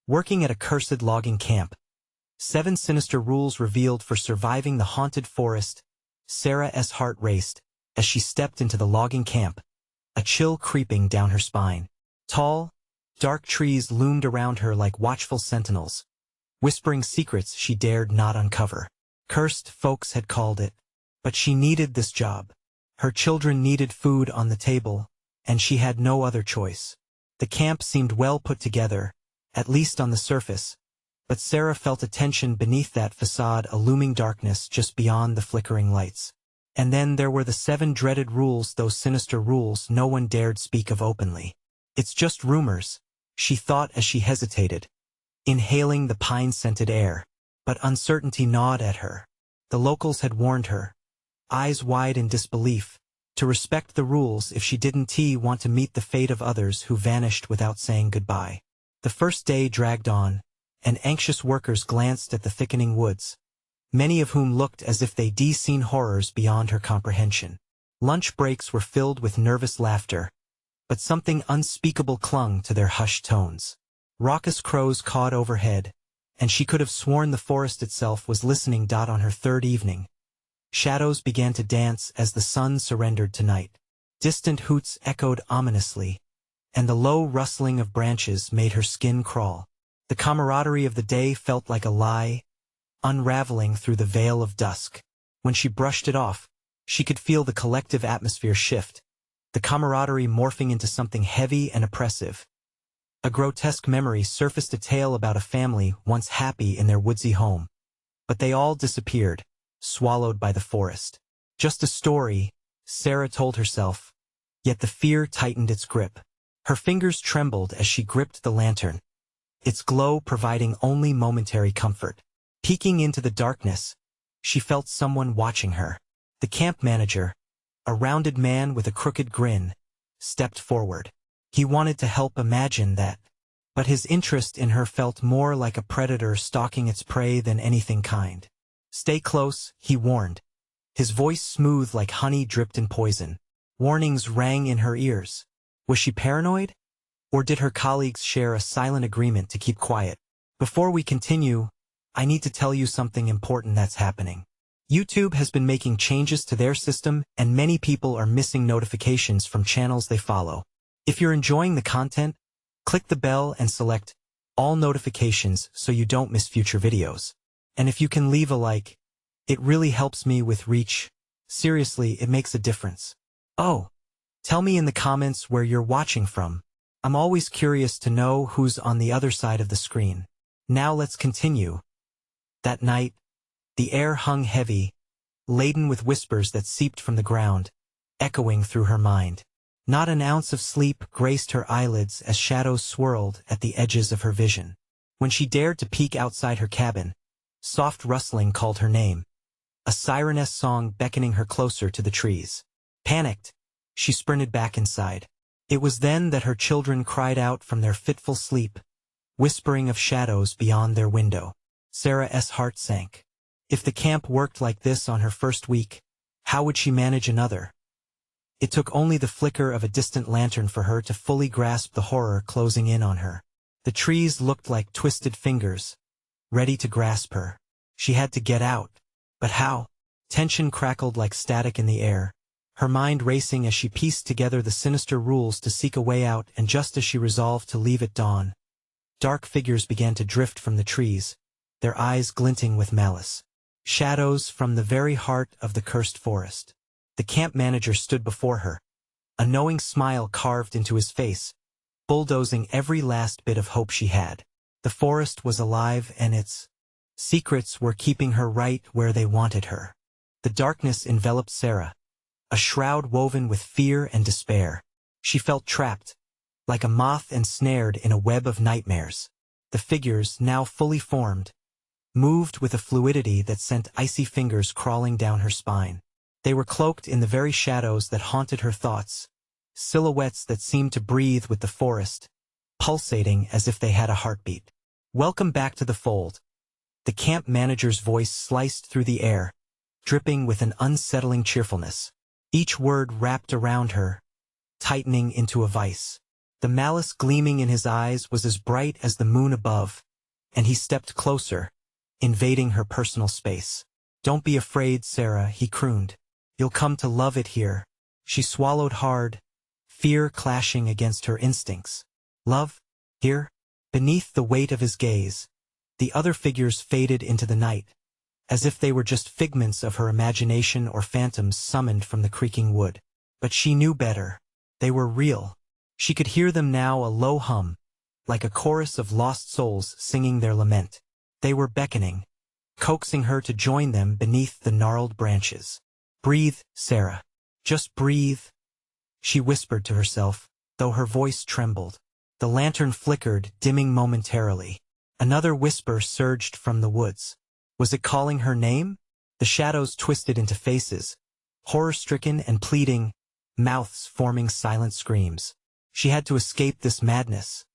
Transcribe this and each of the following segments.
Working at a cursed logging camp. 7 sinister rules revealed for surviving the haunted forest. Sarah's heart raced as she stepped into the logging camp, a chill creeping down her spine. Tall, dark trees loomed around her like watchful sentinels, whispering secrets she dared not uncover. Cursed, folks had called it, but she needed this job. Her children needed food on the table, and she had no other choice. The camp seemed well put together, at least on the surface, but Sarah felt a tension beneath that facade, a looming darkness just beyond the flickering lights. And then there were the 7 dreaded rules, those sinister rules no one dared speak of openly. It's just rumors, she thought as she hesitated, inhaling the pine-scented air. But uncertainty gnawed at her. The locals had warned her, eyes wide in disbelief, to respect the rules if she didn't want to meet the fate of others who vanished without saying goodbye. The first day dragged on, and anxious workers glanced at the thickening woods, many of whom looked as if they'd seen horrors beyond her comprehension. Lunch breaks were filled with nervous laughter, but something unspeakable clung to their hushed tones. Raucous crows cawed overhead, and she could have sworn the forest itself was listening. On her 3rd evening, shadows began to dance as the sun surrendered to night. Distant hoots echoed ominously, and the low rustling of branches made her skin crawl. The camaraderie of the day felt like a lie, unraveling through the veil of dusk. When she brushed it off, she could feel the collective atmosphere shift, the camaraderie morphing into something heavy and oppressive. A grotesque memory surfaced, a tale about a family once happy in their woodsy home. But they all disappeared, swallowed by the forest. Just a story, Sarah told herself, yet the fear tightened its grip. Her fingers trembled as she gripped the lantern, its glow providing only momentary comfort. Peeking into the darkness, she felt someone watching her. The camp manager, a rounded man with a crooked grin, stepped forward. He wanted to help, imagine that, but his interest in her felt more like a predator stalking its prey than anything kind. "Stay close," he warned, his voice smooth like honey dripped in poison. Warnings rang in her ears. Was she paranoid? Or did her colleagues share a silent agreement to keep quiet? Before we continue, I need to tell you something important that's happening. YouTube has been making changes to their system, and many people are missing notifications from channels they follow. If you're enjoying the content, click the bell and select all notifications so you don't miss future videos. And if you can leave a like, it really helps me with reach. Seriously, it makes a difference. Oh, tell me in the comments where you're watching from. I'm always curious to know who's on the other side of the screen. Now let's continue. That night, the air hung heavy, laden with whispers that seeped from the ground, echoing through her mind. Not an ounce of sleep graced her eyelids as shadows swirled at the edges of her vision. When she dared to peek outside her cabin, soft rustling called her name, a siren's song beckoning her closer to the trees. Panicked, she sprinted back inside. It was then that her children cried out from their fitful sleep, whispering of shadows beyond their window. Sarah's heart sank. If the camp worked like this on her first week, how would she manage another? It took only the flicker of a distant lantern for her to fully grasp the horror closing in on her. The trees looked like twisted fingers, ready to grasp her. She had to get out. But how? Tension crackled like static in the air, her mind racing as she pieced together the sinister rules to seek a way out. And just as she resolved to leave at dawn, dark figures began to drift from the trees, their eyes glinting with malice. Shadows from the very heart of the cursed forest. The camp manager stood before her, a knowing smile carved into his face, bulldozing every last bit of hope she had. The forest was alive, and its secrets were keeping her right where they wanted her. The darkness enveloped Sarah, a shroud woven with fear and despair. She felt trapped, like a moth ensnared in a web of nightmares. The figures, now fully formed, moved with a fluidity that sent icy fingers crawling down her spine. They were cloaked in the very shadows that haunted her thoughts, silhouettes that seemed to breathe with the forest, pulsating as if they had a heartbeat. "Welcome back to the fold." The camp manager's voice sliced through the air, dripping with an unsettling cheerfulness. Each word wrapped around her, tightening into a vice. The malice gleaming in his eyes was as bright as the moon above, and he stepped closer, invading her personal space. "Don't be afraid, Sarah," he crooned. "You'll come to love it here." She swallowed hard, fear clashing against her instincts. Love? Here? Beneath the weight of his gaze, the other figures faded into the night, as if they were just figments of her imagination or phantoms summoned from the creaking wood. But she knew better. They were real. She could hear them now, a low hum, like a chorus of lost souls singing their lament. They were beckoning, coaxing her to join them beneath the gnarled branches. "Breathe, Sarah. Just breathe," she whispered to herself, though her voice trembled. The lantern flickered, dimming momentarily. Another whisper surged from the woods. Was it calling her name? The shadows twisted into faces, horror-stricken and pleading, mouths forming silent screams. She had to escape this madness.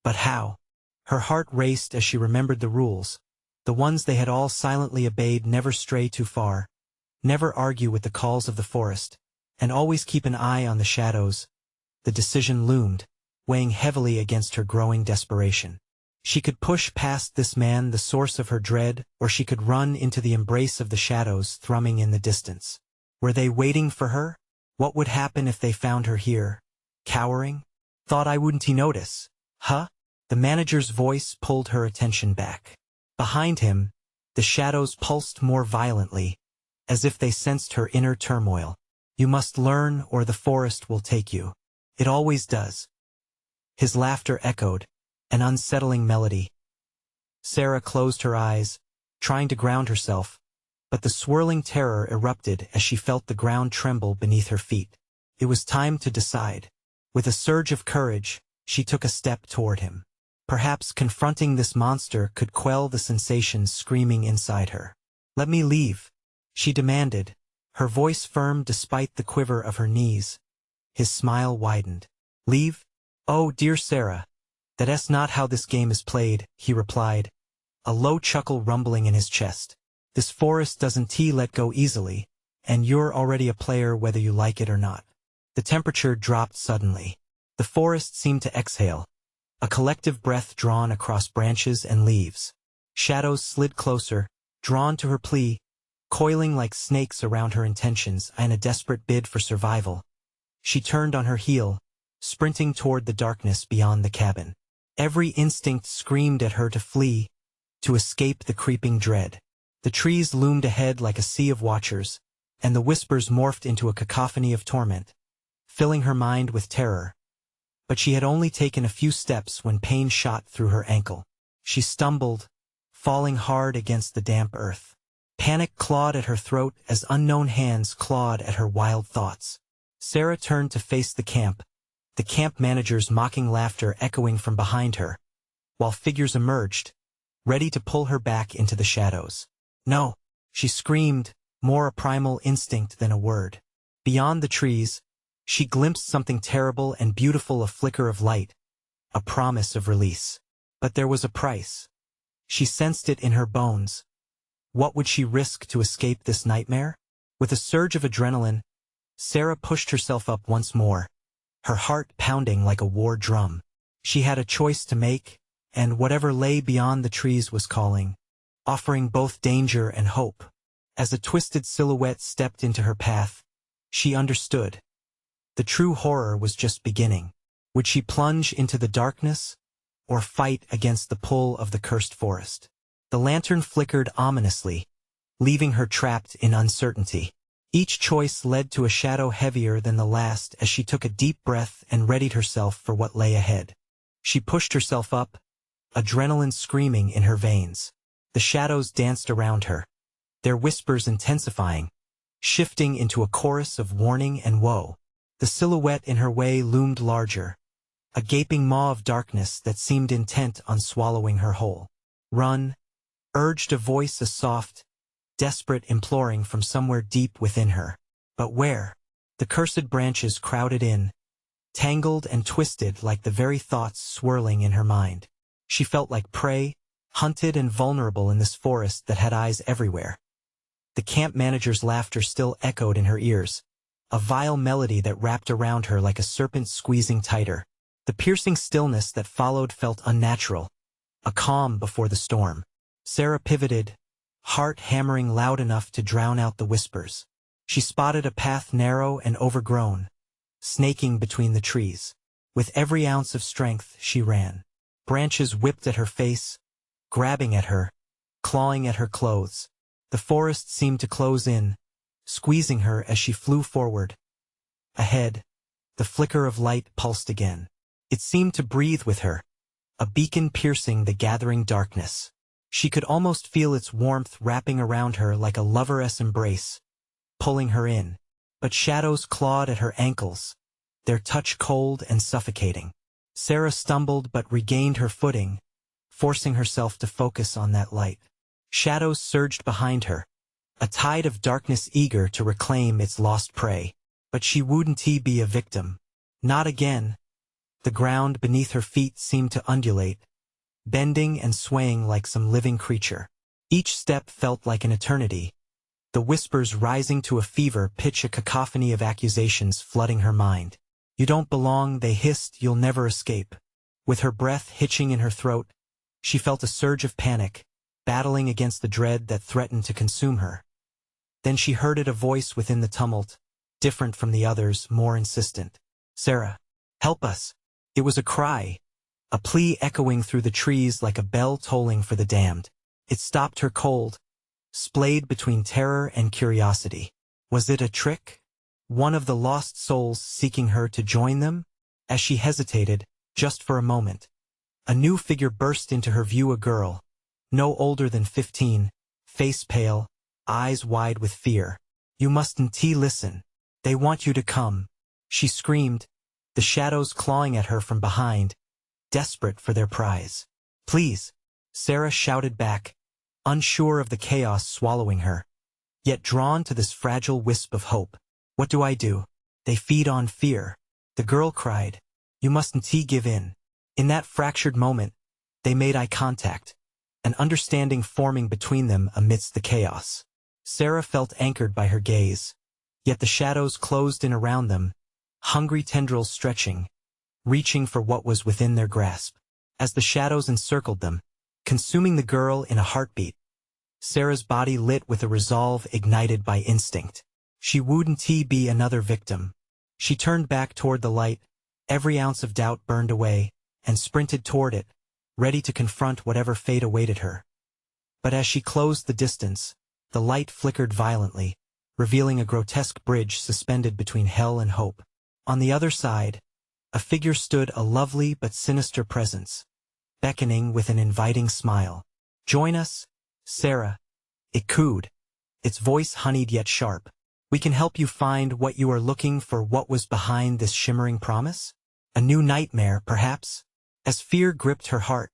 But how? Her heart raced as she remembered the rules, the ones they had all silently obeyed: never stray too far, never argue with the calls of the forest, and always keep an eye on the shadows. The decision loomed, weighing heavily against her growing desperation. She could push past this man, the source of her dread, or she could run into the embrace of the shadows thrumming in the distance. Were they waiting for her? What would happen if they found her here, cowering? "Thought I wouldn't notice, huh?" The manager's voice pulled her attention back. Behind him, the shadows pulsed more violently, as if they sensed her inner turmoil. "You must learn, or the forest will take you. It always does." His laughter echoed, an unsettling melody. Sarah closed her eyes, trying to ground herself, but the swirling terror erupted as she felt the ground tremble beneath her feet. It was time to decide. With a surge of courage, she took a step toward him. Perhaps confronting this monster could quell the sensations screaming inside her. "Let me leave," she demanded, her voice firm despite the quiver of her knees. His smile widened. "Leave? Oh, dear Sarah, that's not how this game is played," he replied, a low chuckle rumbling in his chest. "This forest doesn't let go easily, and you're already a player whether you like it or not." The temperature dropped suddenly. The forest seemed to exhale, a collective breath drawn across branches and leaves. Shadows slid closer, drawn to her plea, coiling like snakes around her intentions in a desperate bid for survival. She turned on her heel, sprinting toward the darkness beyond the cabin. Every instinct screamed at her to flee, to escape the creeping dread. The trees loomed ahead like a sea of watchers, and the whispers morphed into a cacophony of torment, filling her mind with terror. But she had only taken a few steps when pain shot through her ankle. She stumbled, falling hard against the damp earth. Panic clawed at her throat as unknown hands clawed at her wild thoughts. Sarah turned to face the camp manager's mocking laughter echoing from behind her, while figures emerged, ready to pull her back into the shadows. "No!" she screamed, more a primal instinct than a word. Beyond the trees, she glimpsed something terrible and beautiful, a flicker of light, a promise of release. But there was a price. She sensed it in her bones. What would she risk to escape this nightmare? With a surge of adrenaline, Sarah pushed herself up once more, her heart pounding like a war drum. She had a choice to make, and whatever lay beyond the trees was calling, offering both danger and hope. As a twisted silhouette stepped into her path, she understood. The true horror was just beginning. Would she plunge into the darkness, or fight against the pull of the cursed forest? The lantern flickered ominously, leaving her trapped in uncertainty. Each choice led to a shadow heavier than the last as she took a deep breath and readied herself for what lay ahead. She pushed herself up, adrenaline screaming in her veins. The shadows danced around her, their whispers intensifying, shifting into a chorus of warning and woe. The silhouette in her way loomed larger, a gaping maw of darkness that seemed intent on swallowing her whole. "Run," urged a voice, a soft, desperate imploring from somewhere deep within her. But where? The cursed branches crowded in, tangled and twisted like the very thoughts swirling in her mind. She felt like prey, hunted and vulnerable in this forest that had eyes everywhere. The camp manager's laughter still echoed in her ears, a vile melody that wrapped around her like a serpent squeezing tighter. The piercing stillness that followed felt unnatural, a calm before the storm. Sarah pivoted, heart hammering loud enough to drown out the whispers. She spotted a path narrow and overgrown, snaking between the trees. With every ounce of strength, she ran. Branches whipped at her face, grabbing at her, clawing at her clothes. The forest seemed to close in, squeezing her as she flew forward. Ahead, the flicker of light pulsed again. It seemed to breathe with her, a beacon piercing the gathering darkness. She could almost feel its warmth wrapping around her like a lover's embrace, pulling her in. But shadows clawed at her ankles, their touch cold and suffocating. Sarah stumbled but regained her footing, forcing herself to focus on that light. Shadows surged behind her, a tide of darkness eager to reclaim its lost prey. But she wouldn't be a victim. Not again. The ground beneath her feet seemed to undulate, bending and swaying like some living creature. Each step felt like an eternity, the whispers rising to a fever pitch, a cacophony of accusations flooding her mind. "You don't belong," they hissed, "you'll never escape." With her breath hitching in her throat, she felt a surge of panic, battling against the dread that threatened to consume her. Then she heard it, a voice within the tumult, different from the others, more insistent. "Sarah, help us." It was a cry, a plea echoing through the trees like a bell tolling for the damned. It stopped her cold, splayed between terror and curiosity. Was it a trick? One of the lost souls seeking her to join them? As she hesitated, just for a moment, a new figure burst into her view, a girl, no older than 15, face pale, eyes wide with fear. "You mustn't listen. They want you to come," she screamed, the shadows clawing at her from behind, desperate for their prize. "Please," Sarah shouted back, unsure of the chaos swallowing her, yet drawn to this fragile wisp of hope. "What do I do? They feed on fear," the girl cried. "You mustn't give in." In that fractured moment, they made eye contact, an understanding forming between them amidst the chaos. Sarah felt anchored by her gaze, yet the shadows closed in around them, hungry tendrils stretching, reaching for what was within their grasp. As the shadows encircled them, consuming the girl in a heartbeat, Sarah's body lit with a resolve ignited by instinct. She wouldn't be another victim. She turned back toward the light, every ounce of doubt burned away, and sprinted toward it, ready to confront whatever fate awaited her. But as she closed the distance, the light flickered violently, revealing a grotesque bridge suspended between hell and hope. On the other side, a figure stood, a lovely but sinister presence, beckoning with an inviting smile. "Join us, Sarah," it cooed, its voice honeyed yet sharp. "We can help you find what you are looking for." What was behind this shimmering promise? A new nightmare, perhaps? As fear gripped her heart,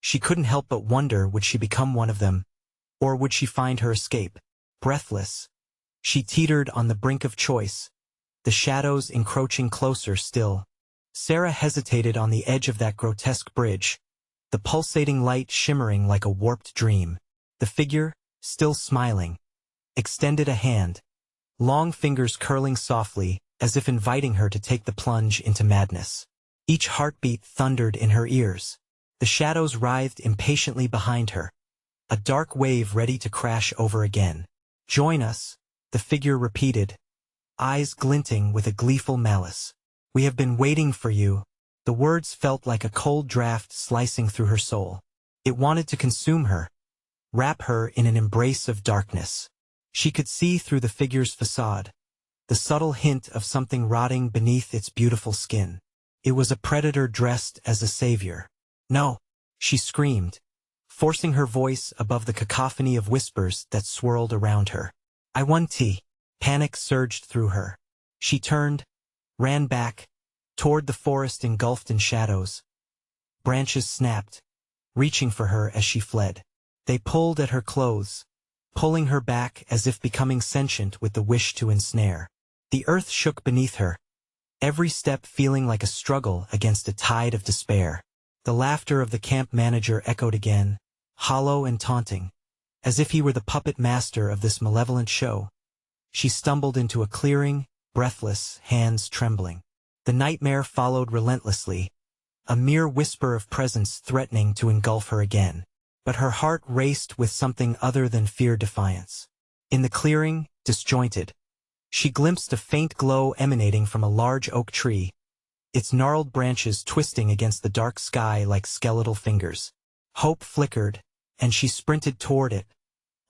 she couldn't help but wonder, would she become one of them, or would she find her escape? Breathless, she teetered on the brink of choice, the shadows encroaching closer still. Sarah hesitated on the edge of that grotesque bridge, the pulsating light shimmering like a warped dream. The figure, still smiling, extended a hand, long fingers curling softly, as if inviting her to take the plunge into madness. Each heartbeat thundered in her ears. The shadows writhed impatiently behind her, a dark wave ready to crash over again. "Join us," the figure repeated, eyes glinting with a gleeful malice. "We have been waiting for you." The words felt like a cold draft slicing through her soul. It wanted to consume her, wrap her in an embrace of darkness. She could see through the figure's facade, the subtle hint of something rotting beneath its beautiful skin. It was a predator dressed as a savior. "No!" she screamed, forcing her voice above the cacophony of whispers that swirled around her. "I want tea." Panic surged through her. She turned, ran back, toward the forest engulfed in shadows. Branches snapped, reaching for her as she fled. They pulled at her clothes, pulling her back as if becoming sentient with the wish to ensnare. The earth shook beneath her, every step feeling like a struggle against a tide of despair. The laughter of the camp manager echoed again, hollow and taunting, as if he were the puppet master of this malevolent show. She stumbled into a clearing, breathless, hands trembling. The nightmare followed relentlessly, a mere whisper of presence threatening to engulf her again. But her heart raced with something other than fear-defiance. In the clearing, disjointed, she glimpsed a faint glow emanating from a large oak tree, its gnarled branches twisting against the dark sky like skeletal fingers. Hope flickered, and she sprinted toward it,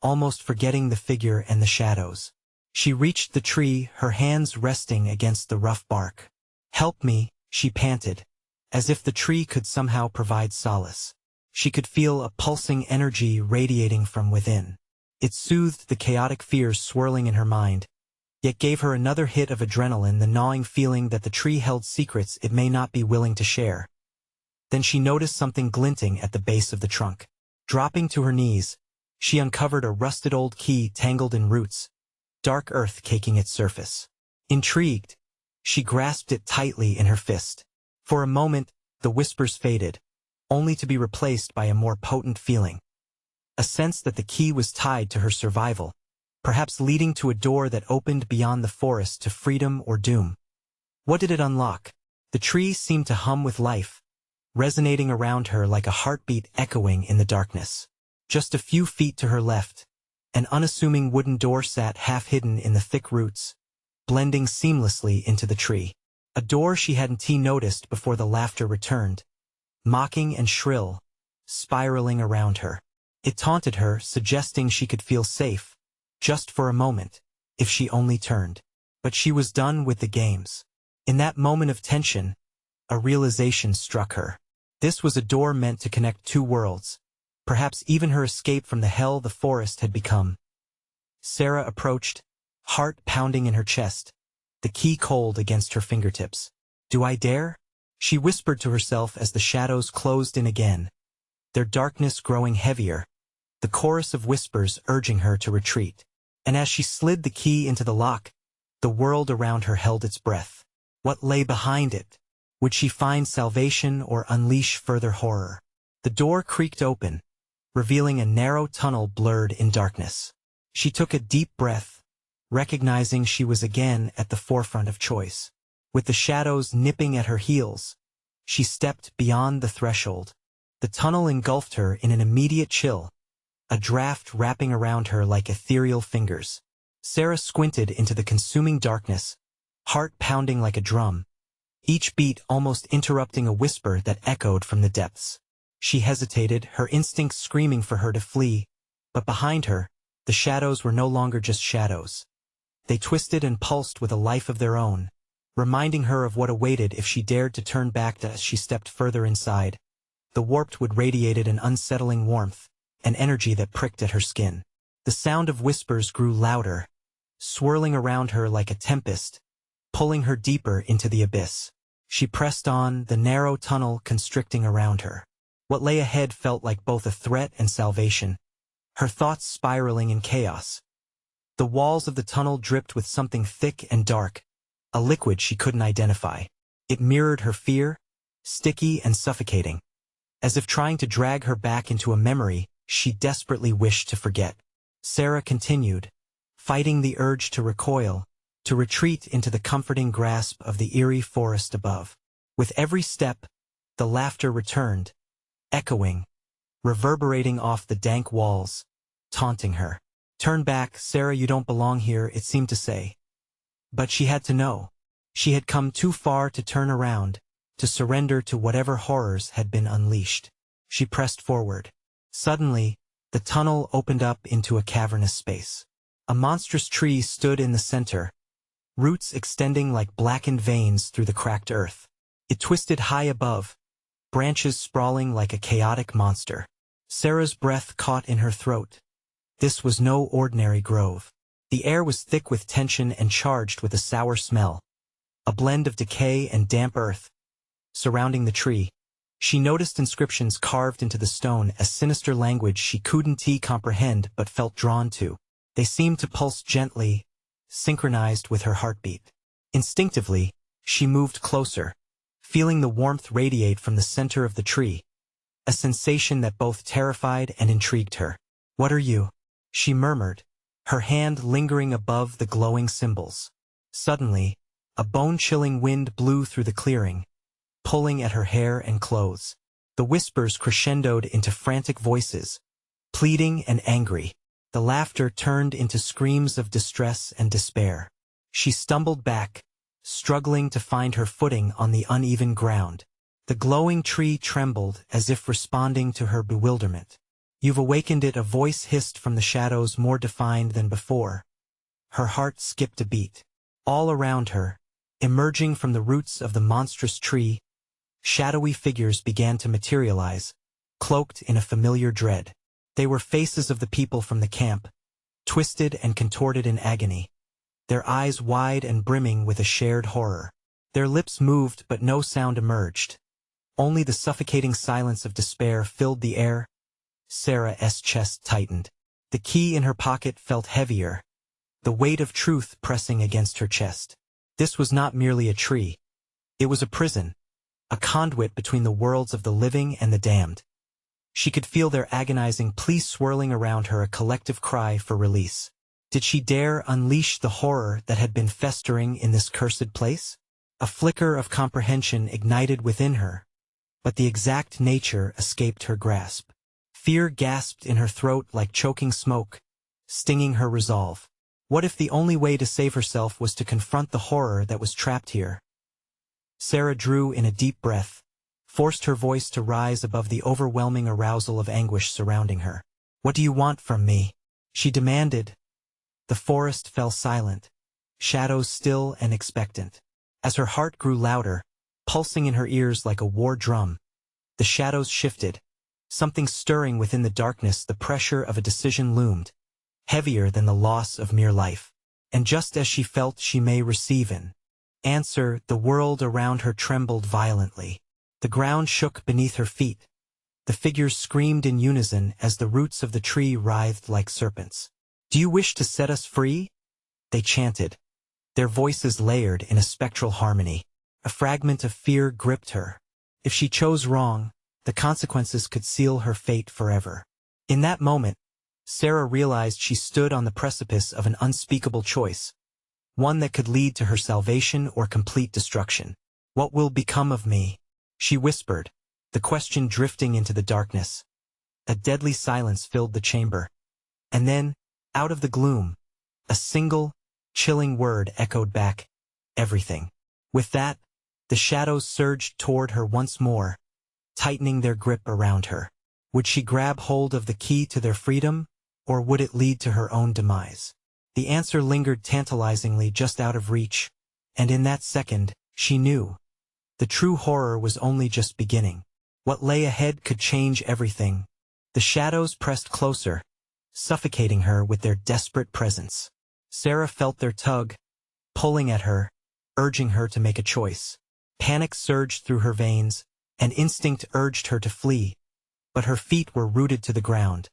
almost forgetting the figure and the shadows. She reached the tree, her hands resting against the rough bark. "Help me," she panted, as if the tree could somehow provide solace. She could feel a pulsing energy radiating from within. It soothed the chaotic fears swirling in her mind, yet gave her another hit of adrenaline, the gnawing feeling that the tree held secrets it may not be willing to share. Then she noticed something glinting at the base of the trunk. Dropping to her knees, she uncovered a rusted old key tangled in roots, dark earth caking its surface. Intrigued, she grasped it tightly in her fist. For a moment, the whispers faded, only to be replaced by a more potent feeling. A sense that the key was tied to her survival, perhaps leading to a door that opened beyond the forest to freedom or doom. What did it unlock? The tree seemed to hum with life, resonating around her like a heartbeat echoing in the darkness. Just a few feet to her left, an unassuming wooden door sat half-hidden in the thick roots, blending seamlessly into the tree. A door she hadn't noticed before the laughter returned, mocking and shrill, spiraling around her. It taunted her, suggesting she could feel safe, just for a moment, if she only turned. But she was done with the games. In that moment of tension, a realization struck her. This was a door meant to connect two worlds, perhaps even her escape from the hell the forest had become. Sarah approached, heart pounding in her chest, the key cold against her fingertips. "Do I dare?" she whispered to herself as the shadows closed in again, their darkness growing heavier, the chorus of whispers urging her to retreat. And as she slid the key into the lock, the world around her held its breath. What lay behind it? Would she find salvation or unleash further horror? The door creaked open, revealing a narrow tunnel blurred in darkness. She took a deep breath, recognizing she was again at the forefront of choice. With the shadows nipping at her heels, she stepped beyond the threshold. The tunnel engulfed her in an immediate chill, a draft wrapping around her like ethereal fingers. Sarah squinted into the consuming darkness, heart pounding like a drum, each beat almost interrupting a whisper that echoed from the depths. She hesitated, her instincts screaming for her to flee, but behind her, the shadows were no longer just shadows. They twisted and pulsed with a life of their own, reminding her of what awaited if she dared to turn back. As she stepped further inside, the warped wood radiated an unsettling warmth, an energy that pricked at her skin. The sound of whispers grew louder, swirling around her like a tempest, pulling her deeper into the abyss. She pressed on, the narrow tunnel constricting around her. What lay ahead felt like both a threat and salvation, her thoughts spiraling in chaos. The walls of the tunnel dripped with something thick and dark, a liquid she couldn't identify. It mirrored her fear, sticky and suffocating, as if trying to drag her back into a memory she desperately wished to forget. Sarah continued, fighting the urge to recoil, to retreat into the comforting grasp of the eerie forest above. With every step, the laughter returned, echoing, reverberating off the dank walls, taunting her. "Turn back, Sarah, you don't belong here," it seemed to say. But she had to know. She had come too far to turn around, to surrender to whatever horrors had been unleashed. She pressed forward. Suddenly, the tunnel opened up into a cavernous space. A monstrous tree stood in the center, roots extending like blackened veins through the cracked earth. It twisted high above, branches sprawling like a chaotic monster. Sarah's breath caught in her throat. This was no ordinary grove. The air was thick with tension and charged with a sour smell, a blend of decay and damp earth. Surrounding the tree, she noticed inscriptions carved into the stone, a sinister language she couldn't comprehend but felt drawn to. They seemed to pulse gently, synchronized with her heartbeat. Instinctively, she moved closer, feeling the warmth radiate from the center of the tree, a sensation that both terrified and intrigued her. "What are you?" she murmured, her hand lingering above the glowing symbols. Suddenly, a bone-chilling wind blew through the clearing, pulling at her hair and clothes. The whispers crescendoed into frantic voices, pleading and angry. The laughter turned into screams of distress and despair. She stumbled back, struggling to find her footing on the uneven ground. The glowing tree trembled as if responding to her bewilderment. "You've awakened it," a voice hissed from the shadows, more defined than before. Her heart skipped a beat. All around her, emerging from the roots of the monstrous tree, shadowy figures began to materialize, cloaked in a familiar dread. They were faces of the people from the camp, twisted and contorted in agony, their eyes wide and brimming with a shared horror. Their lips moved but no sound emerged. Only the suffocating silence of despair filled the air. Sarah's chest tightened. The key in her pocket felt heavier, the weight of truth pressing against her chest. This was not merely a tree. It was a prison, a conduit between the worlds of the living and the damned. She could feel their agonizing pleas swirling around her, a collective cry for release. Did she dare unleash the horror that had been festering in this cursed place? A flicker of comprehension ignited within her, but the exact nature escaped her grasp. Fear gasped in her throat like choking smoke, stinging her resolve. What if the only way to save herself was to confront the horror that was trapped here? Sarah drew in a deep breath, forced her voice to rise above the overwhelming arousal of anguish surrounding her. "What do you want from me?" she demanded. The forest fell silent, shadows still and expectant. As her heart grew louder, pulsing in her ears like a war drum, the shadows shifted. Something stirring within the darkness, the pressure of a decision loomed, heavier than the loss of mere life. And just as she felt she may receive an answer, the world around her trembled violently. The ground shook beneath her feet. The figures screamed in unison as the roots of the tree writhed like serpents. "Do you wish to set us free?" they chanted, their voices layered in a spectral harmony. A fragment of fear gripped her. If she chose wrong, the consequences could seal her fate forever. In that moment, Sarah realized she stood on the precipice of an unspeakable choice, one that could lead to her salvation or complete destruction. "What will become of me?" she whispered, the question drifting into the darkness. A deadly silence filled the chamber. And then, out of the gloom, a single, chilling word echoed back: everything. With that, the shadows surged toward her once more, tightening their grip around her. Would she grab hold of the key to their freedom, or would it lead to her own demise? The answer lingered tantalizingly just out of reach, and in that second, she knew. The true horror was only just beginning. What lay ahead could change everything. The shadows pressed closer, suffocating her with their desperate presence. Sarah felt their tug, pulling at her, urging her to make a choice. Panic surged through her veins, and instinct urged her to flee, but her feet were rooted to the ground,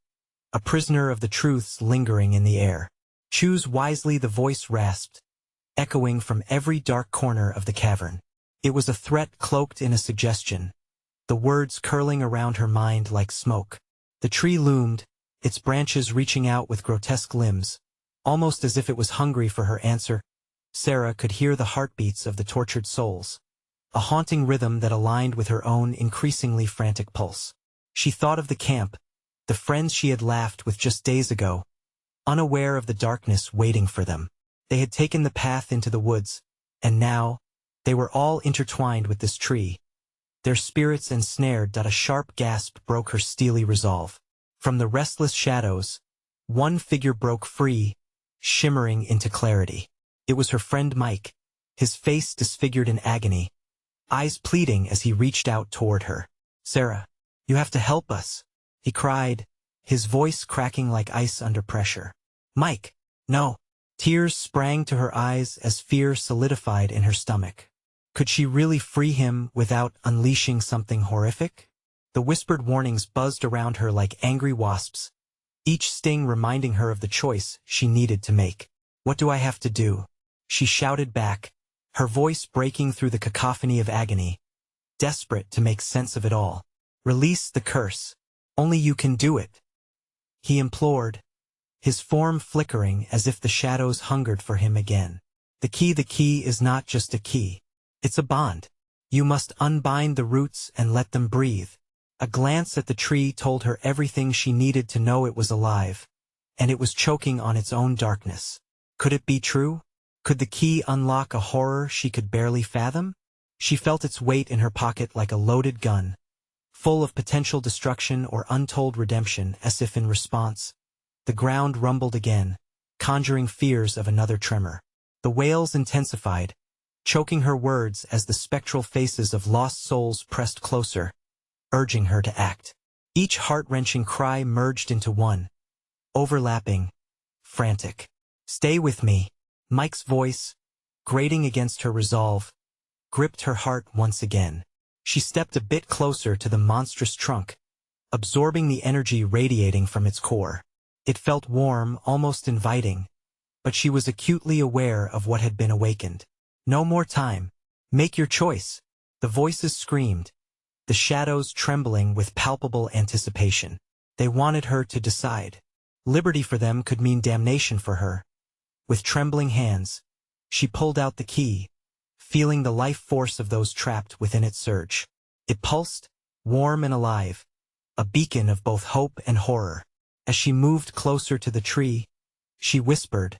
a prisoner of the truths lingering in the air. "Choose wisely," the voice rasped, echoing from every dark corner of the cavern. It was a threat cloaked in a suggestion, the words curling around her mind like smoke. The tree loomed, its branches reaching out with grotesque limbs, almost as if it was hungry for her answer. Sarah could hear the heartbeats of the tortured souls, a haunting rhythm that aligned with her own increasingly frantic pulse. She thought of the camp, the friends she had laughed with just days ago, unaware of the darkness waiting for them. They had taken the path into the woods, and now, they were all intertwined with this tree, their spirits ensnared. A sharp gasp broke her steely resolve. From the restless shadows, one figure broke free, shimmering into clarity. It was her friend Mike, his face disfigured in agony, eyes pleading as he reached out toward her. "Sarah, you have to help us," he cried, his voice cracking like ice under pressure. "Mike, no." Tears sprang to her eyes as fear solidified in her stomach. Could she really free him without unleashing something horrific? The whispered warnings buzzed around her like angry wasps, each sting reminding her of the choice she needed to make. "What do I have to do?" she shouted back, her voice breaking through the cacophony of agony, desperate to make sense of it all. "Release the curse. Only you can do it," he implored, his form flickering as if the shadows hungered for him again. The key is not just a key. It's a bond. You must unbind the roots and let them breathe. A glance at the tree told her everything she needed to know. It was alive, and it was choking on its own darkness. Could it be true? Could the key unlock a horror she could barely fathom? She felt its weight in her pocket like a loaded gun, full of potential destruction or untold redemption. As if in response, the ground rumbled again, conjuring fears of another tremor. The wails intensified, choking her words as the spectral faces of lost souls pressed closer, urging her to act. Each heart-wrenching cry merged into one, overlapping, frantic. "Stay with me." Mike's voice, grating against her resolve, gripped her heart once again. She stepped a bit closer to the monstrous trunk, absorbing the energy radiating from its core. It felt warm, almost inviting, but she was acutely aware of what had been awakened. "No more time. Make your choice." The voices screamed, the shadows trembling with palpable anticipation. They wanted her to decide. Liberty for them could mean damnation for her. With trembling hands, she pulled out the key, feeling the life force of those trapped within it surge. It pulsed, warm and alive, a beacon of both hope and horror. As she moved closer to the tree, she whispered,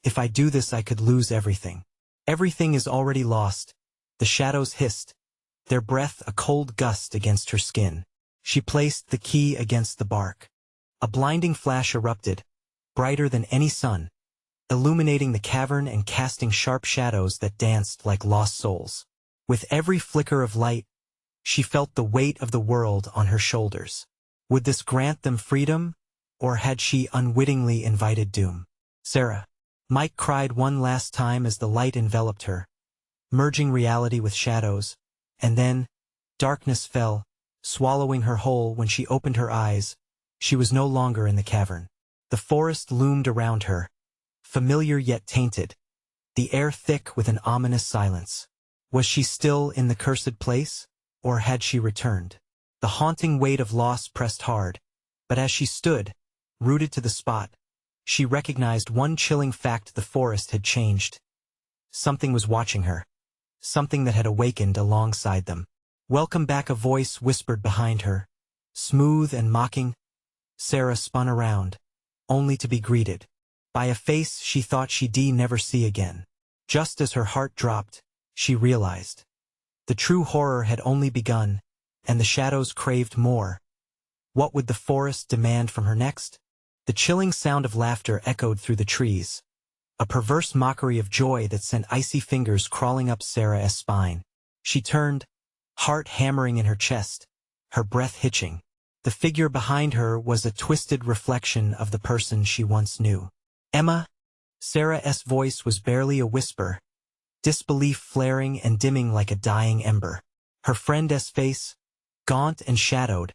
"If I do this, I could lose everything." "Everything is already lost," the shadows hissed, their breath a cold gust against her skin. She placed the key against the bark. A blinding flash erupted, brighter than any sun, illuminating the cavern and casting sharp shadows that danced like lost souls. With every flicker of light, she felt the weight of the world on her shoulders. Would this grant them freedom, or had she unwittingly invited doom? "Sarah!" Mike cried one last time as the light enveloped her, merging reality with shadows, and then, darkness fell, swallowing her whole. When she opened her eyes, she was no longer in the cavern. The forest loomed around her, familiar yet tainted, the air thick with an ominous silence. Was she still in the cursed place, or had she returned? The haunting weight of loss pressed hard, but as she stood, rooted to the spot, she recognized one chilling fact: the forest had changed. Something was watching her, something that had awakened alongside them. "Welcome back," a voice whispered behind her, smooth and mocking. Sarah spun around, only to be greeted by a face she thought she'd never see again. Just as her heart dropped, she realized the true horror had only begun, and the shadows craved more. What would the forest demand from her next? The chilling sound of laughter echoed through the trees, a perverse mockery of joy that sent icy fingers crawling up Sarah's spine. She turned, heart hammering in her chest, her breath hitching. The figure behind her was a twisted reflection of the person she once knew. "Emma?" Sarah's voice was barely a whisper, disbelief flaring and dimming like a dying ember. Her friend's face, gaunt and shadowed,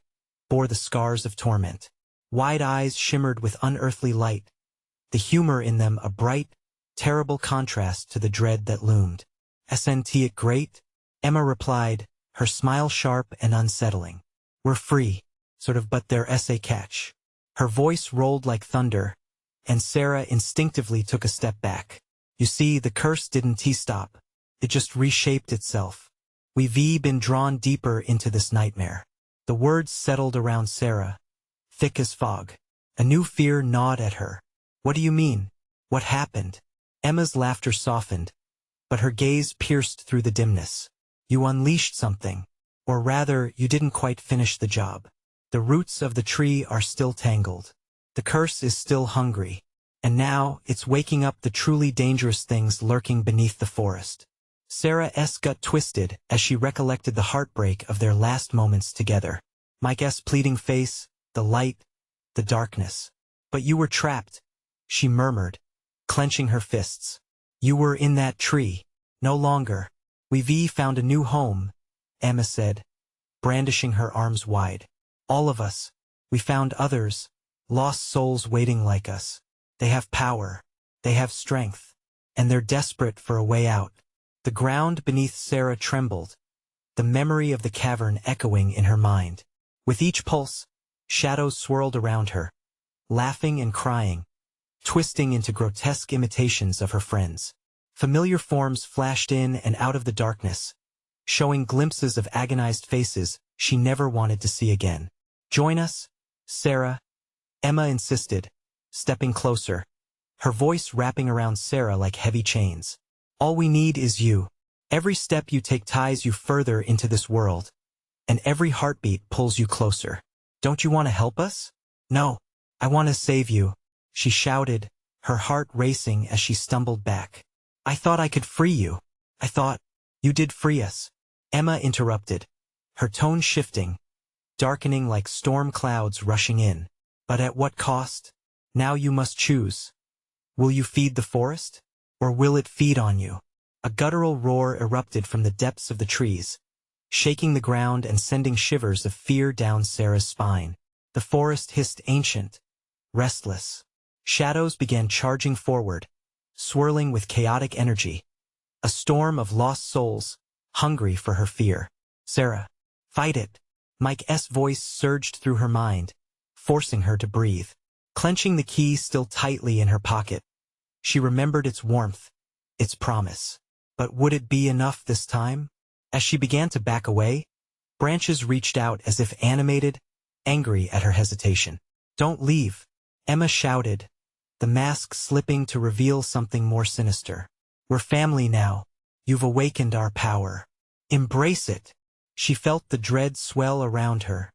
bore the scars of torment. Wide eyes shimmered with unearthly light, the humor in them a bright, terrible contrast to the dread that loomed. "Isn't it great?" Emma replied, her smile sharp and unsettling. "We're free, sort of, but there's a catch." Her voice rolled like thunder, and Sarah instinctively took a step back. "You see, the curse didn't stop. It just reshaped itself. We've been drawn deeper into this nightmare." The words settled around Sarah, thick as fog. A new fear gnawed at her. "What do you mean? What happened?" Emma's laughter softened, but her gaze pierced through the dimness. "You unleashed something. Or rather, you didn't quite finish the job. The roots of the tree are still tangled. The curse is still hungry. And now, it's waking up the truly dangerous things lurking beneath the forest." Sarah's gut twisted as she recollected the heartbreak of their last moments together. Mike's pleading face, the light, the darkness. "But you were trapped," she murmured, clenching her fists. "You were in that tree. No longer. We've found a new home," Emma said, brandishing her arms wide. "All of us. We found others, lost souls waiting like us. They have power. They have strength. And they're desperate for a way out." The ground beneath Sarah trembled, the memory of the cavern echoing in her mind. With each pulse, shadows swirled around her, laughing and crying, twisting into grotesque imitations of her friends. Familiar forms flashed in and out of the darkness, showing glimpses of agonized faces she never wanted to see again. "Join us, Sarah," Emma insisted, stepping closer, her voice wrapping around Sarah like heavy chains. "All we need is you. Every step you take ties you further into this world, and every heartbeat pulls you closer. Don't you want to help us?" "No, I want to save you," she shouted, her heart racing as she stumbled back. "I thought I could free you. I thought you did free us," Emma interrupted, her tone shifting, darkening like storm clouds rushing in. "But at what cost? Now you must choose. Will you feed the forest? Or will it feed on you?" A guttural roar erupted from the depths of the trees, shaking the ground and sending shivers of fear down Sarah's spine. The forest hissed ancient, restless. Shadows began charging forward, swirling with chaotic energy. A storm of lost souls, hungry for her fear. "Sarah, fight it." Mike's voice surged through her mind, forcing her to breathe. Clenching the key still tightly in her pocket, she remembered its warmth, its promise. But would it be enough this time? As she began to back away, branches reached out as if animated, angry at her hesitation. "Don't leave," Emma shouted, the mask slipping to reveal something more sinister. "We're family now. You've awakened our power. Embrace it." She felt the dread swell around her,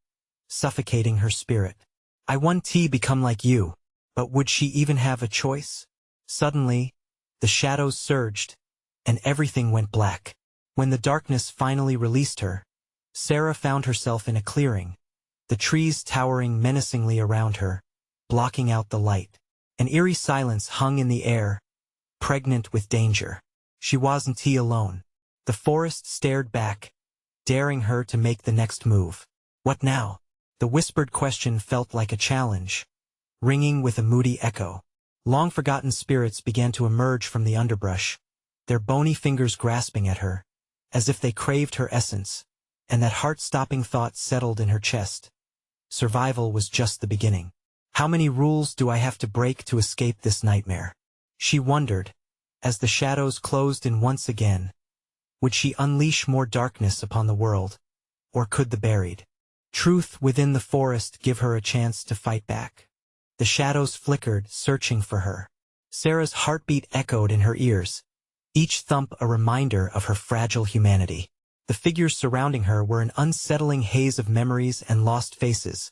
suffocating her spirit. "I want to become like you." But would she even have a choice? Suddenly, the shadows surged, and everything went black. When the darkness finally released her, Sarah found herself in a clearing, the trees towering menacingly around her, blocking out the light. An eerie silence hung in the air, pregnant with danger. She wasn't alone. The forest stared back, daring her to make the next move. "What now?" The whispered question felt like a challenge, ringing with a moody echo. Long-forgotten spirits began to emerge from the underbrush, their bony fingers grasping at her, as if they craved her essence, and that heart-stopping thought settled in her chest. Survival was just the beginning. "How many rules do I have to break to escape this nightmare?" she wondered, as the shadows closed in once again. Would she unleash more darkness upon the world, or could the buried truth within the forest give her a chance to fight back? The shadows flickered, searching for her. Sarah's heartbeat echoed in her ears, each thump a reminder of her fragile humanity. The figures surrounding her were an unsettling haze of memories and lost faces,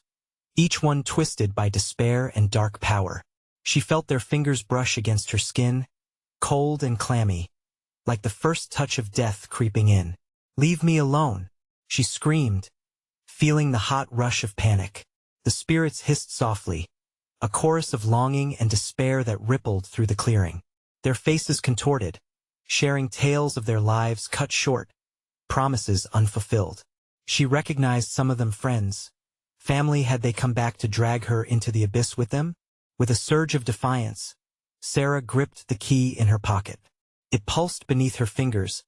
each one twisted by despair and dark power. She felt their fingers brush against her skin, cold and clammy, like the first touch of death creeping in. "Leave me alone," she screamed, feeling the hot rush of panic. The spirits hissed softly, a chorus of longing and despair that rippled through the clearing. Their faces contorted, sharing tales of their lives cut short, promises unfulfilled. She recognized some of them friends. Family, had they come back to drag her into the abyss with them? With a surge of defiance, Sarah gripped the key in her pocket. It pulsed beneath her fingers,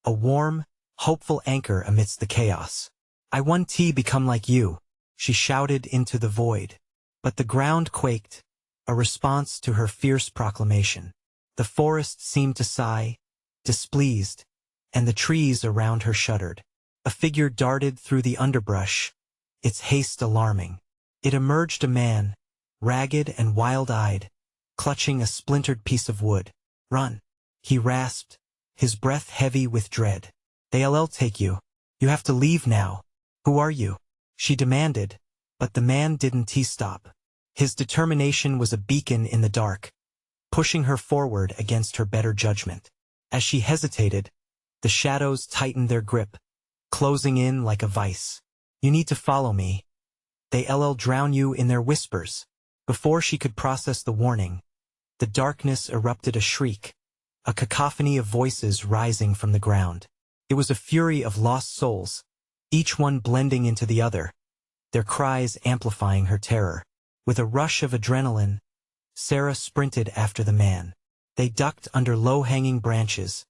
a warm, hopeful anchor amidst the chaos. "I want to become like you," she shouted into the void. But the ground quaked, a response to her fierce proclamation. The forest seemed to sigh, displeased, and the trees around her shuddered. A figure darted through the underbrush, its haste alarming. It emerged, a man, ragged and wild-eyed, clutching a splintered piece of wood. "Run," he rasped, his breath heavy with dread. "They'll take you. You have to leave now." "Who are you?" she demanded, but the man didn't stop. His determination was a beacon in the dark, pushing her forward against her better judgment. As she hesitated, the shadows tightened their grip, closing in like a vice. "You need to follow me. They'll drown you in their whispers." Before she could process the warning, the darkness erupted a shriek, a cacophony of voices rising from the ground. It was a fury of lost souls, each one blending into the other, their cries amplifying her terror. With a rush of adrenaline, Sarah sprinted after the man. They ducked under low-hanging branches,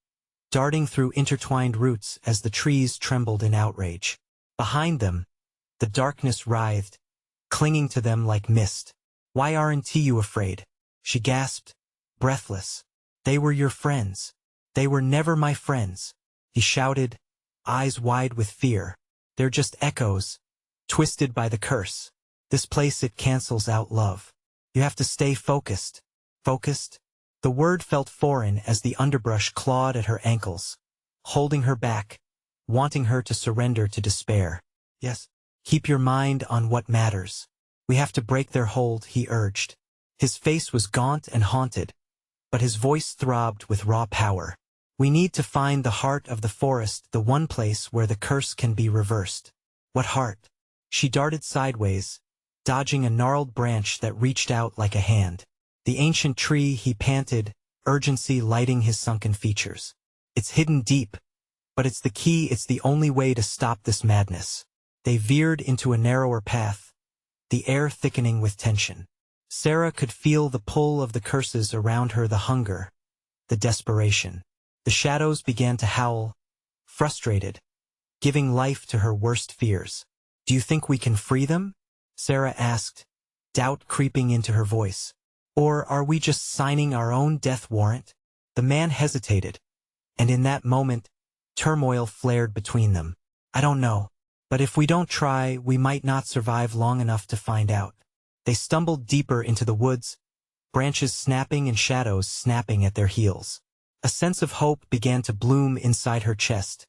darting through intertwined roots as the trees trembled in outrage. Behind them, the darkness writhed, clinging to them like mist. "Why aren't you afraid?" she gasped, breathless. "They were your friends." "They were never my friends," he shouted, eyes wide with fear. They're just echoes, twisted by the curse. This place, it cancels out love. You have to stay focused. Focused? The word felt foreign as the underbrush clawed at her ankles, holding her back, wanting her to surrender to despair. Yes. Keep your mind on what matters. We have to break their hold, he urged. His face was gaunt and haunted, but his voice throbbed with raw power. We need to find the heart of the forest, the one place where the curse can be reversed. What heart? She darted sideways, dodging a gnarled branch that reached out like a hand. The ancient tree, he panted, urgency lighting his sunken features. It's hidden deep, but it's the key, it's the only way to stop this madness. They veered into a narrower path, the air thickening with tension. Sarah could feel the pull of the curses around her, the hunger, the desperation. The shadows began to howl, frustrated, giving life to her worst fears. Do you think we can free them? Sarah asked, doubt creeping into her voice. Or are we just signing our own death warrant? The man hesitated, and in that moment, turmoil flared between them. I don't know, but if we don't try, we might not survive long enough to find out. They stumbled deeper into the woods, branches snapping and shadows snapping at their heels. A sense of hope began to bloom inside her chest,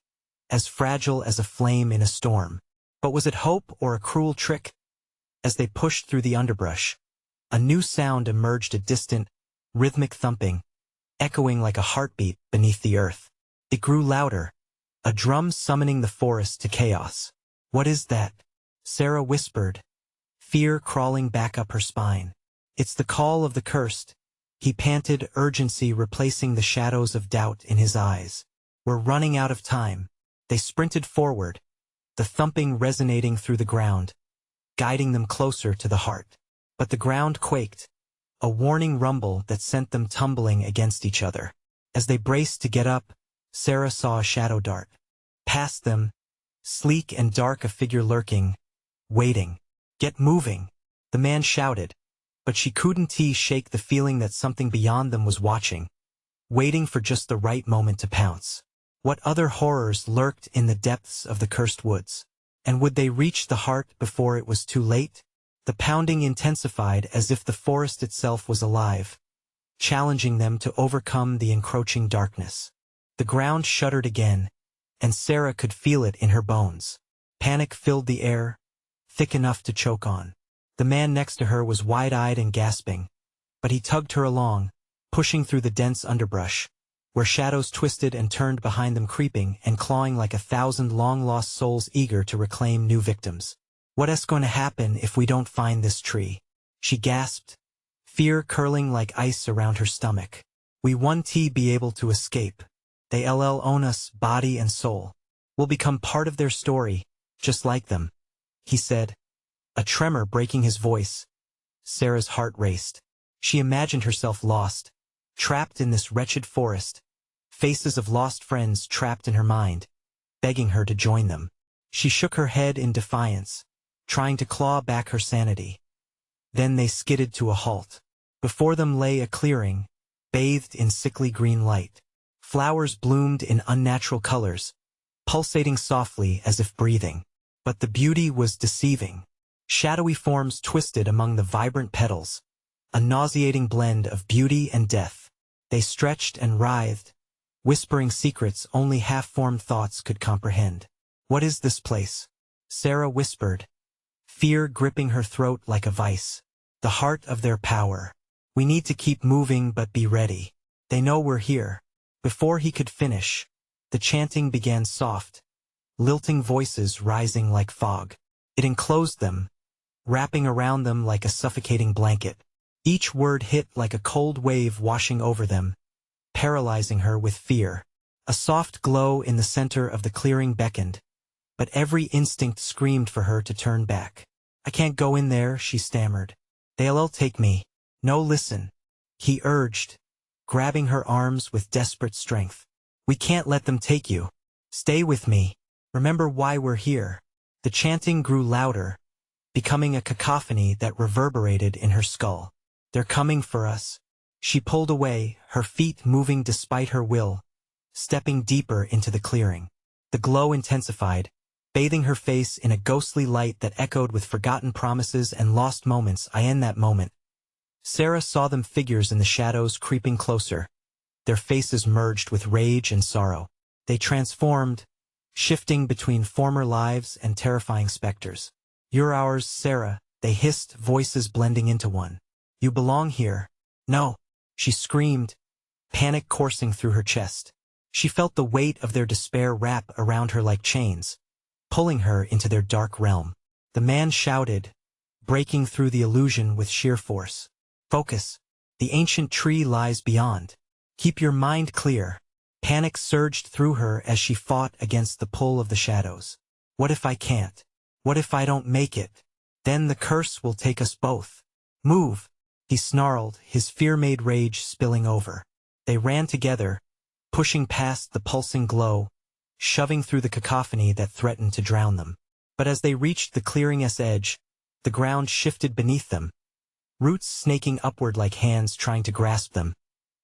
as fragile as a flame in a storm. But was it hope or a cruel trick? As they pushed through the underbrush, a new sound emerged, a distant, rhythmic thumping, echoing like a heartbeat beneath the earth. It grew louder, a drum summoning the forest to chaos. What is that? Sarah whispered, fear crawling back up her spine. It's the call of the cursed, he panted, urgency replacing the shadows of doubt in his eyes. We're running out of time. They sprinted forward, the thumping resonating through the ground, guiding them closer to the heart. But the ground quaked, a warning rumble that sent them tumbling against each other. As they braced to get up, Sarah saw a shadow dart. Past them, sleek and dark, a figure lurking, waiting. Get moving, the man shouted, but she couldn't shake the feeling that something beyond them was watching, waiting for just the right moment to pounce. What other horrors lurked in the depths of the cursed woods? And would they reach the heart before it was too late? The pounding intensified as if the forest itself was alive, challenging them to overcome the encroaching darkness. The ground shuddered again, and Sarah could feel it in her bones. Panic filled the air, thick enough to choke on. The man next to her was wide-eyed and gasping, but he tugged her along, pushing through the dense underbrush, where shadows twisted and turned behind them, creeping and clawing like 1,000 long-lost souls eager to reclaim new victims. What's going to happen if we don't find this tree? She gasped, fear curling like ice around her stomach. We won't be able to escape. They'll own us, body and soul. We'll become part of their story, just like them, he said, a tremor breaking his voice. Sarah's heart raced. She imagined herself lost, trapped in this wretched forest, faces of lost friends trapped in her mind, begging her to join them. She shook her head in defiance, trying to claw back her sanity. Then they skidded to a halt. Before them lay a clearing, bathed in sickly green light. Flowers bloomed in unnatural colors, pulsating softly as if breathing. But the beauty was deceiving. Shadowy forms twisted among the vibrant petals, a nauseating blend of beauty and death. They stretched and writhed, whispering secrets only half-formed thoughts could comprehend. What is this place? Sarah whispered, fear gripping her throat like a vice. The heart of their power. We need to keep moving, but be ready. They know we're here. Before he could finish, the chanting began, soft, lilting voices rising like fog. It enclosed them, wrapping around them like a suffocating blanket. Each word hit like a cold wave washing over them, paralyzing her with fear. A soft glow in the center of the clearing beckoned, but every instinct screamed for her to turn back. I can't go in there, she stammered. They'll take me. No, listen, he urged, grabbing her arms with desperate strength. We can't let them take you. Stay with me. Remember why we're here. The chanting grew louder, becoming a cacophony that reverberated in her skull. They're coming for us. She pulled away, her feet moving despite her will, stepping deeper into the clearing. The glow intensified, bathing her face in a ghostly light that echoed with forgotten promises and lost moments. In that moment, Sarah saw them, figures in the shadows creeping closer. Their faces merged with rage and sorrow. They transformed, shifting between former lives and terrifying specters. "You're ours, Sarah," they hissed, voices blending into one. "You belong here." "No," she screamed, panic coursing through her chest. She felt the weight of their despair wrap around her like chains, pulling her into their dark realm. The man shouted, breaking through the illusion with sheer force. "Focus. The ancient tree lies beyond. Keep your mind clear." Panic surged through her as she fought against the pull of the shadows. "What if I can't? What if I don't make it? Then the curse will take us both." "Move," he snarled, his fear-made rage spilling over. They ran together, pushing past the pulsing glow, shoving through the cacophony that threatened to drown them. But as they reached the clearing's edge, the ground shifted beneath them, roots snaking upward like hands trying to grasp them,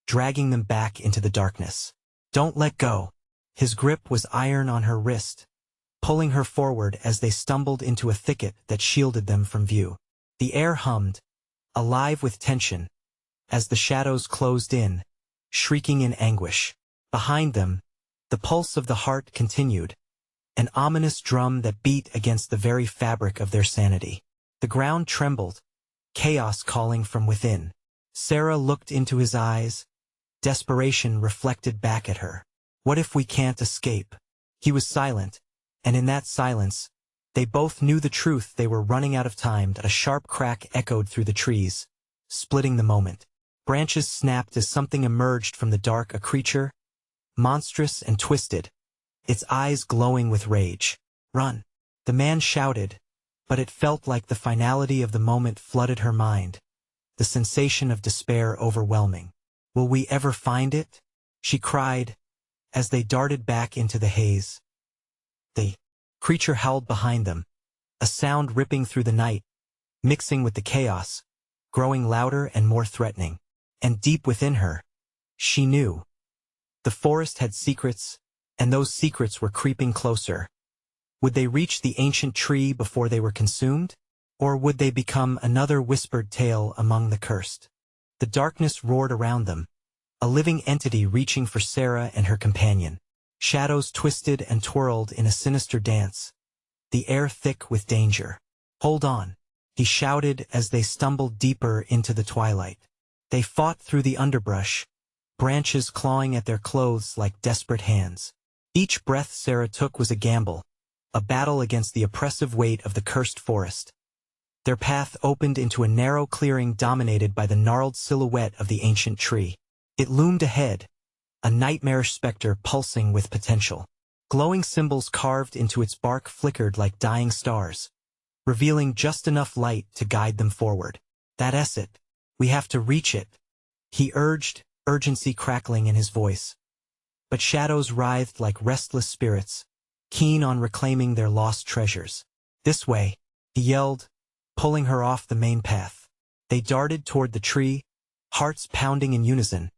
dragging them back into the darkness. "Don't let go." His grip was iron on her wrist, pulling her forward as they stumbled into a thicket that shielded them from view. The air hummed, alive with tension, as the shadows closed in, shrieking in anguish. Behind them, the pulse of the heart continued, an ominous drum that beat against the very fabric of their sanity. The ground trembled, chaos calling from within. Sarah looked into his eyes, desperation reflected back at her. "What if we can't escape?" He was silent, and in that silence, they both knew the truth. They were running out of time. A sharp crack echoed through the trees, splitting the moment. Branches snapped as something emerged from the dark, a creature, monstrous and twisted, its eyes glowing with rage. "Run!" the man shouted, but it felt like the finality of the moment flooded her mind, the sensation of despair overwhelming. "Will we ever find it?" she cried, as they darted back into the haze. The creature howled behind them, a sound ripping through the night, mixing with the chaos, growing louder and more threatening. And deep within her, she knew. The forest had secrets, and those secrets were creeping closer. Would they reach the ancient tree before they were consumed? Or would they become another whispered tale among the cursed? The darkness roared around them, a living entity reaching for Sarah and her companion. Shadows twisted and twirled in a sinister dance, the air thick with danger. "Hold on," he shouted as they stumbled deeper into the twilight. They fought through the underbrush, branches clawing at their clothes like desperate hands. Each breath Sarah took was a gamble, a battle against the oppressive weight of the cursed forest. Their path opened into a narrow clearing dominated by the gnarled silhouette of the ancient tree. It loomed ahead, a nightmarish specter pulsing with potential. Glowing symbols carved into its bark flickered like dying stars, revealing just enough light to guide them forward. "That's it. We have to reach it," he urged, urgency crackling in his voice. But shadows writhed like restless spirits, keen on reclaiming their lost treasures. "This way," he yelled, pulling her off the main path. They darted toward the tree, hearts pounding in unison,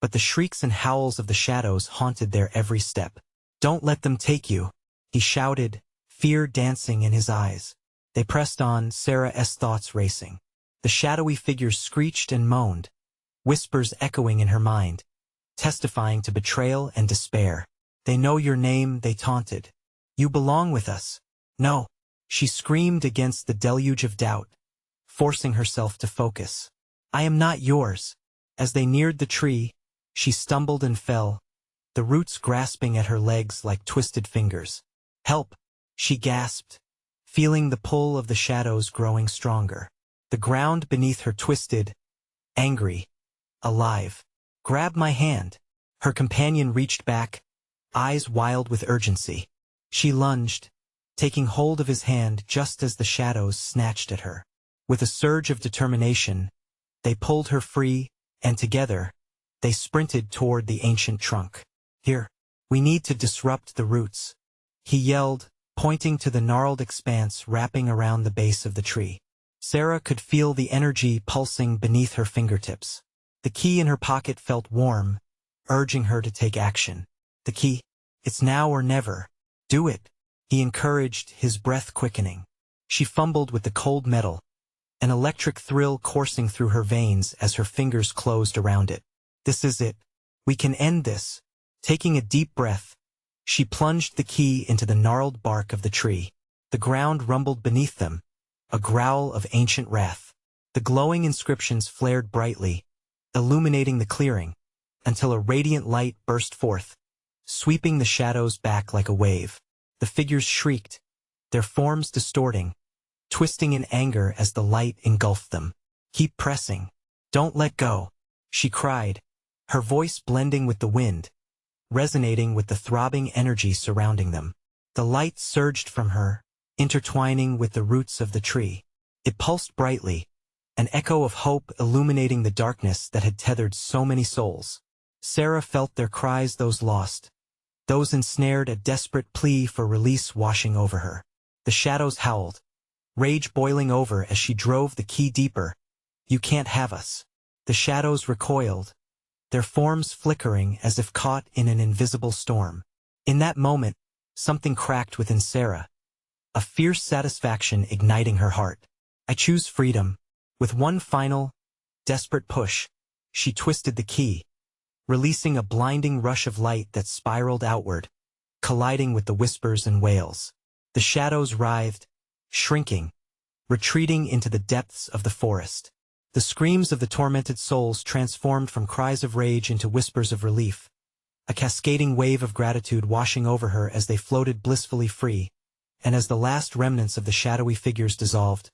but the shrieks and howls of the shadows haunted their every step. "Don't let them take you," he shouted, fear dancing in his eyes. They pressed on, Sarah's thoughts racing. The shadowy figures screeched and moaned, whispers echoing in her mind, testifying to betrayal and despair. "They know your name," they taunted. "You belong with us." "No," she screamed against the deluge of doubt, forcing herself to focus. "I am not yours." As they neared the tree, she stumbled and fell, the roots grasping at her legs like twisted fingers. "Help," she gasped, feeling the pull of the shadows growing stronger. The ground beneath her twisted, angry, alive. "Grab my hand." Her companion reached back, eyes wild with urgency. She lunged, taking hold of his hand just as the shadows snatched at her. With a surge of determination, they pulled her free, and together, they sprinted toward the ancient trunk. "Here, we need to disrupt the roots," he yelled, pointing to the gnarled expanse wrapping around the base of the tree. Sarah could feel the energy pulsing beneath her fingertips. The key in her pocket felt warm, urging her to take action. The key. It's now or never. Do it, he encouraged, his breath quickening. She fumbled with the cold metal, an electric thrill coursing through her veins as her fingers closed around it. This is it. We can end this. Taking a deep breath, she plunged the key into the gnarled bark of the tree. The ground rumbled beneath them, a growl of ancient wrath. The glowing inscriptions flared brightly, illuminating the clearing, until a radiant light burst forth, sweeping the shadows back like a wave. The figures shrieked, their forms distorting, twisting in anger as the light engulfed them. Keep pressing. Don't let go, she cried, her voice blending with the wind, resonating with the throbbing energy surrounding them. The light surged from her, intertwining with the roots of the tree. It pulsed brightly, an echo of hope illuminating the darkness that had tethered so many souls. Sarah felt their cries, those lost, those ensnared, a desperate plea for release washing over her. The shadows howled, rage boiling over as she drove the key deeper. You can't have us. The shadows recoiled, their forms flickering as if caught in an invisible storm. In that moment, something cracked within Sarah, a fierce satisfaction igniting her heart. I choose freedom. With one final, desperate push, she twisted the key, releasing a blinding rush of light that spiraled outward, colliding with the whispers and wails. The shadows writhed, shrinking, retreating into the depths of the forest. The screams of the tormented souls transformed from cries of rage into whispers of relief, a cascading wave of gratitude washing over her as they floated blissfully free. And as the last remnants of the shadowy figures dissolved,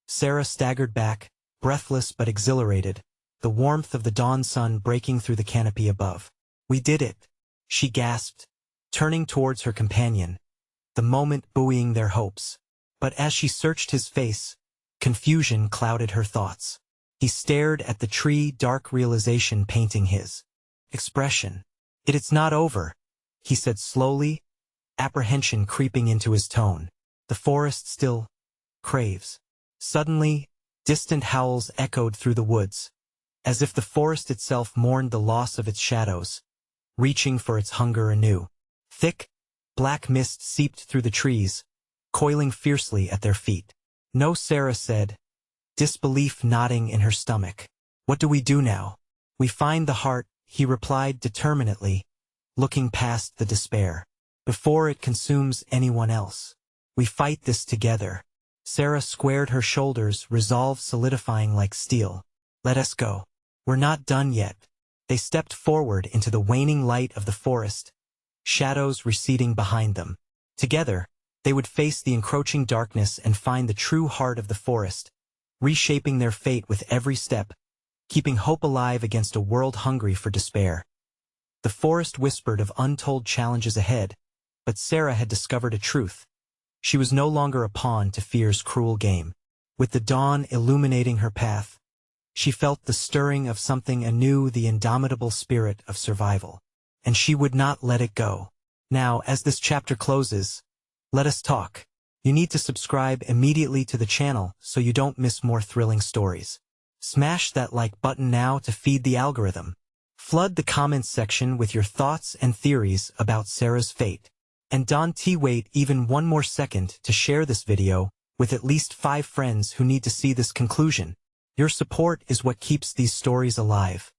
Sarah staggered back, breathless but exhilarated, the warmth of the dawn sun breaking through the canopy above. We did it, she gasped, turning towards her companion, the moment buoying their hopes. But as she searched his face, confusion clouded her thoughts. He stared at the tree, dark realization painting his expression. It's not over, he said slowly, apprehension creeping into his tone. The forest still craves. Suddenly, distant howls echoed through the woods, as if the forest itself mourned the loss of its shadows, reaching for its hunger anew. Thick, black mist seeped through the trees, coiling fiercely at their feet. No, Sarah said, disbelief knotting in her stomach. What do we do now? We find the heart, he replied determinedly, looking past the despair. Before it consumes anyone else. We fight this together. Sarah squared her shoulders, resolve solidifying like steel. Let us go. We're not done yet. They stepped forward into the waning light of the forest, shadows receding behind them. Together, they would face the encroaching darkness and find the true heart of the forest, reshaping their fate with every step, keeping hope alive against a world hungry for despair. The forest whispered of untold challenges ahead, but Sarah had discovered a truth. She was no longer a pawn to fear's cruel game. With the dawn illuminating her path, she felt the stirring of something anew, the indomitable spirit of survival. And she would not let it go. Now, as this chapter closes, let us talk. You need to subscribe immediately to the channel so you don't miss more thrilling stories. Smash that like button now to feed the algorithm. Flood the comments section with your thoughts and theories about Sarah's fate. And don't wait even one more second to share this video with at least 5 friends who need to see this conclusion. Your support is what keeps these stories alive.